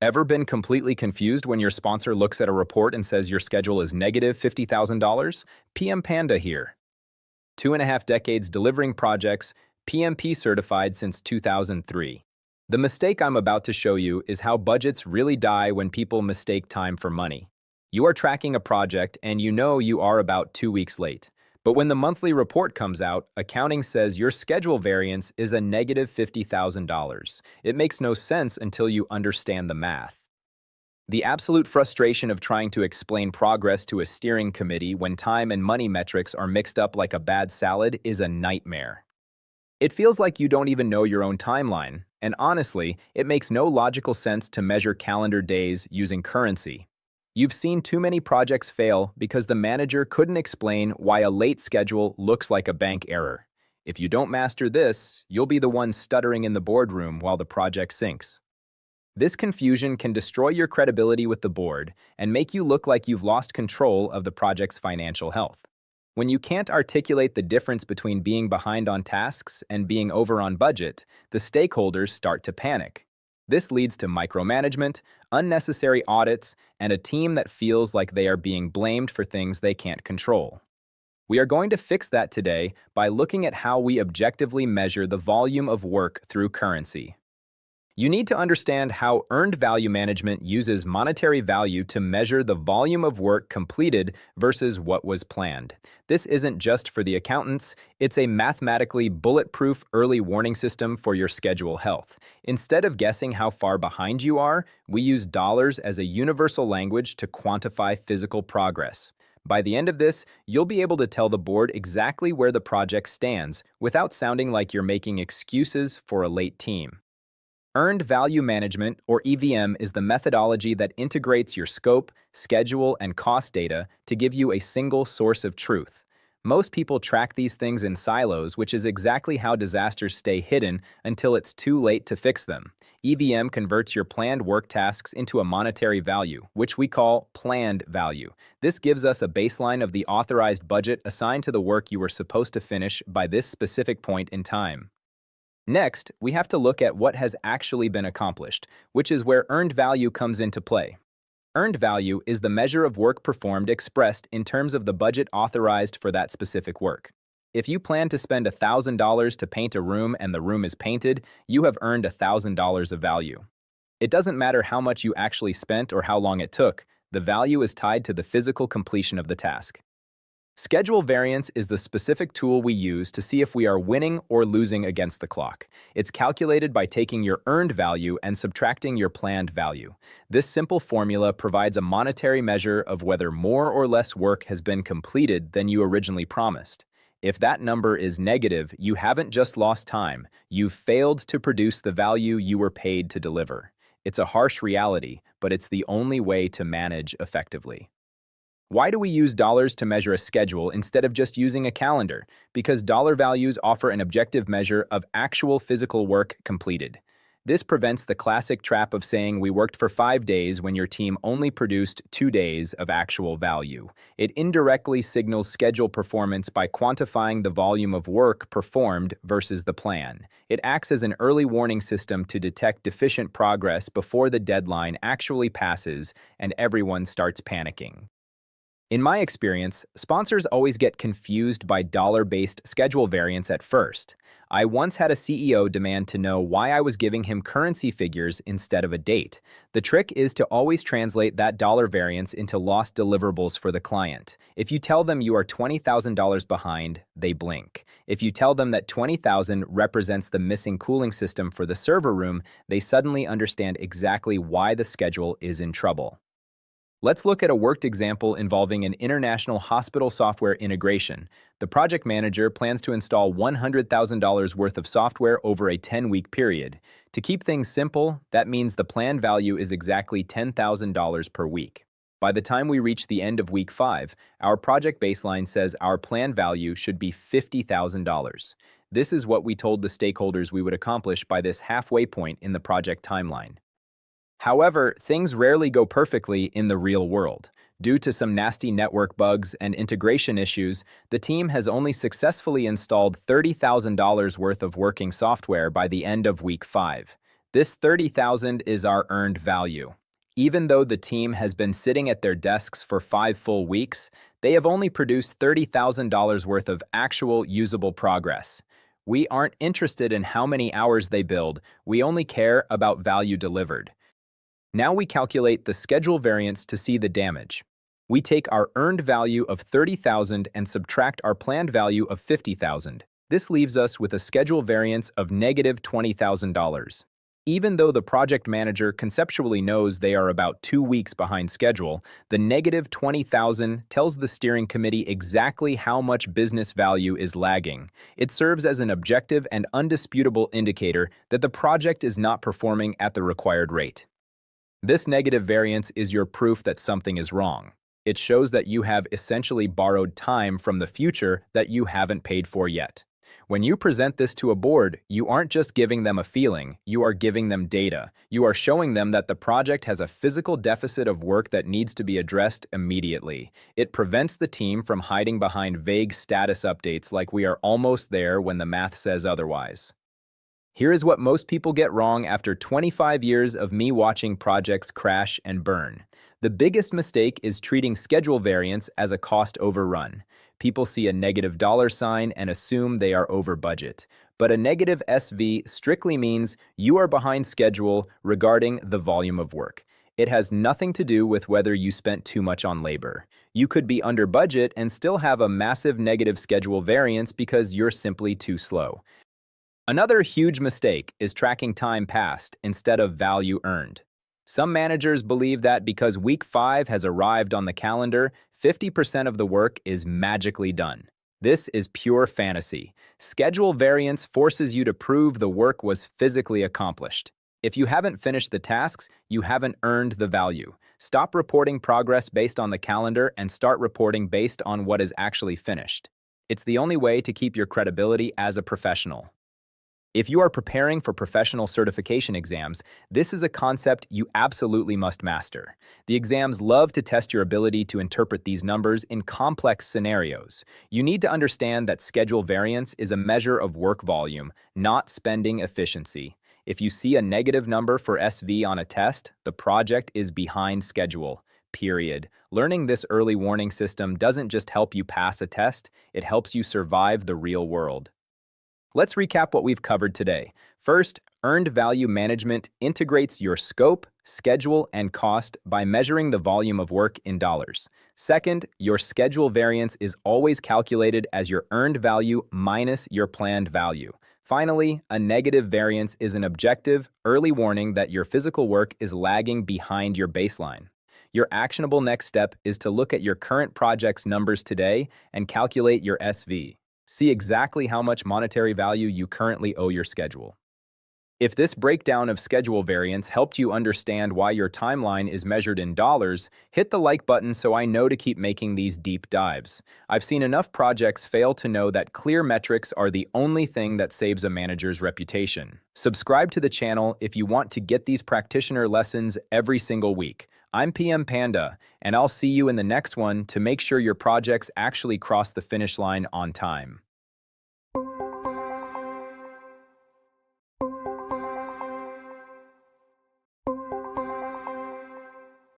Ever been completely confused when your sponsor looks at a report and says your schedule is negative $50,000? PM Panda here. 2.5 decades delivering projects, PMP certified since 2003. The mistake I'm about to show you is how budgets really die when people mistake time for money. You are tracking a project and you know you are about 2 weeks late. But when the monthly report comes out, accounting says your schedule variance is a negative $50,000. It makes no sense until you understand the math. The absolute frustration of trying to explain progress to a steering committee when time and money metrics are mixed up like a bad salad is a nightmare. It feels like you don't even know your own timeline, and honestly, it makes no logical sense to measure calendar days using currency. You've seen too many projects fail because the manager couldn't explain why a late schedule looks like a bank error. If you don't master this, you'll be the one stuttering in the boardroom while the project sinks. This confusion can destroy your credibility with the board and make you look like you've lost control of the project's financial health. When you can't articulate the difference between being behind on tasks and being over on budget, the stakeholders start to panic. This leads to micromanagement, unnecessary audits, and a team that feels like they are being blamed for things they can't control. We are going to fix that today by looking at how we objectively measure the volume of work through currency. You need to understand how earned value management uses monetary value to measure the volume of work completed versus what was planned. This isn't just for the accountants, it's a mathematically bulletproof early warning system for your schedule health. Instead of guessing how far behind you are, we use dollars as a universal language to quantify physical progress. By the end of this, you'll be able to tell the board exactly where the project stands without sounding like you're making excuses for a late team. Earned Value Management, or EVM, is the methodology that integrates your scope, schedule, and cost data to give you a single source of truth. Most people track these things in silos, which is exactly how disasters stay hidden until it's too late to fix them. EVM converts your planned work tasks into a monetary value, which we call planned value. This gives us a baseline of the authorized budget assigned to the work you were supposed to finish by this specific point in time. Next, we have to look at what has actually been accomplished, which is where earned value comes into play. Earned value is the measure of work performed expressed in terms of the budget authorized for that specific work. If you plan to spend $1,000 to paint a room and the room is painted, you have earned $1,000 of value. It doesn't matter how much you actually spent or how long it took, the value is tied to the physical completion of the task. Schedule variance is the specific tool we use to see if we are winning or losing against the clock. It's calculated by taking your earned value and subtracting your planned value. This simple formula provides a monetary measure of whether more or less work has been completed than you originally promised. If that number is negative, you haven't just lost time, you've failed to produce the value you were paid to deliver. It's a harsh reality, but it's the only way to manage effectively. Why do we use dollars to measure a schedule instead of just using a calendar? Because dollar values offer an objective measure of actual physical work completed. This prevents the classic trap of saying we worked for 5 days when your team only produced 2 days of actual value. It indirectly signals schedule performance by quantifying the volume of work performed versus the plan. It acts as an early warning system to detect deficient progress before the deadline actually passes and everyone starts panicking. In my experience, sponsors always get confused by dollar-based schedule variance at first. I once had a CEO demand to know why I was giving him currency figures instead of a date. The trick is to always translate that dollar variance into lost deliverables for the client. If you tell them you are $20,000 behind, they blink. If you tell them that $20,000 represents the missing cooling system for the server room, they suddenly understand exactly why the schedule is in trouble. Let's look at a worked example involving an international hospital software integration. The project manager plans to install $100,000 worth of software over a 10-week period. To keep things simple, that means the planned value is exactly $10,000 per week. By the time we reach the end of week 5, our project baseline says our planned value should be $50,000. This is what we told the stakeholders we would accomplish by this halfway point in the project timeline. However, things rarely go perfectly in the real world. Due to some nasty network bugs and integration issues, the team has only successfully installed $30,000 worth of working software by the end of week 5. This 30,000 is our earned value. Even though the team has been sitting at their desks for 5 full weeks, they have only produced $30,000 worth of actual usable progress. We aren't interested in how many hours they build, we only care about value delivered. Now we calculate the schedule variance to see the damage. We take our earned value of 30,000 and subtract our planned value of 50,000. This leaves us with a schedule variance of negative $20,000. Even though the project manager conceptually knows they are about 2 weeks behind schedule, the negative 20,000 tells the steering committee exactly how much business value is lagging. It serves as an objective and undisputable indicator that the project is not performing at the required rate. This negative variance is your proof that something is wrong. It shows that you have essentially borrowed time from the future that you haven't paid for yet. When you present this to a board, you aren't just giving them a feeling, you are giving them data. You are showing them that the project has a physical deficit of work that needs to be addressed immediately. It prevents the team from hiding behind vague status updates like we are almost there when the math says otherwise. Here is what most people get wrong after 25 years of me watching projects crash and burn. The biggest mistake is treating schedule variance as a cost overrun. People see a negative dollar sign and assume they are over budget. But a negative SV strictly means you are behind schedule regarding the volume of work. It has nothing to do with whether you spent too much on labor. You could be under budget and still have a massive negative schedule variance because you're simply too slow. Another huge mistake is tracking time passed instead of value earned. Some managers believe that because week 5 has arrived on the calendar, 50% of the work is magically done. This is pure fantasy. Schedule variance forces you to prove the work was physically accomplished. If you haven't finished the tasks, you haven't earned the value. Stop reporting progress based on the calendar and start reporting based on what is actually finished. It's the only way to keep your credibility as a professional. If you are preparing for professional certification exams, this is a concept you absolutely must master. The exams love to test your ability to interpret these numbers in complex scenarios. You need to understand that schedule variance is a measure of work volume, not spending efficiency. If you see a negative number for SV on a test, the project is behind schedule. Period. Learning this early warning system doesn't just help you pass a test, it helps you survive the real world. Let's recap what we've covered today. First, earned value management integrates your scope, schedule, and cost by measuring the volume of work in dollars. Second, your schedule variance is always calculated as your earned value minus your planned value. Finally, a negative variance is an objective, early warning that your physical work is lagging behind your baseline. Your actionable next step is to look at your current project's numbers today and calculate your SV. See exactly how much monetary value you currently owe your schedule. If this breakdown of schedule variance helped you understand why your timeline is measured in dollars, hit the like button so I know to keep making these deep dives. I've seen enough projects fail to know that clear metrics are the only thing that saves a manager's reputation. Subscribe to the channel if you want to get these practitioner lessons every single week. I'm PM Panda, and I'll see you in the next one to make sure your projects actually cross the finish line on time.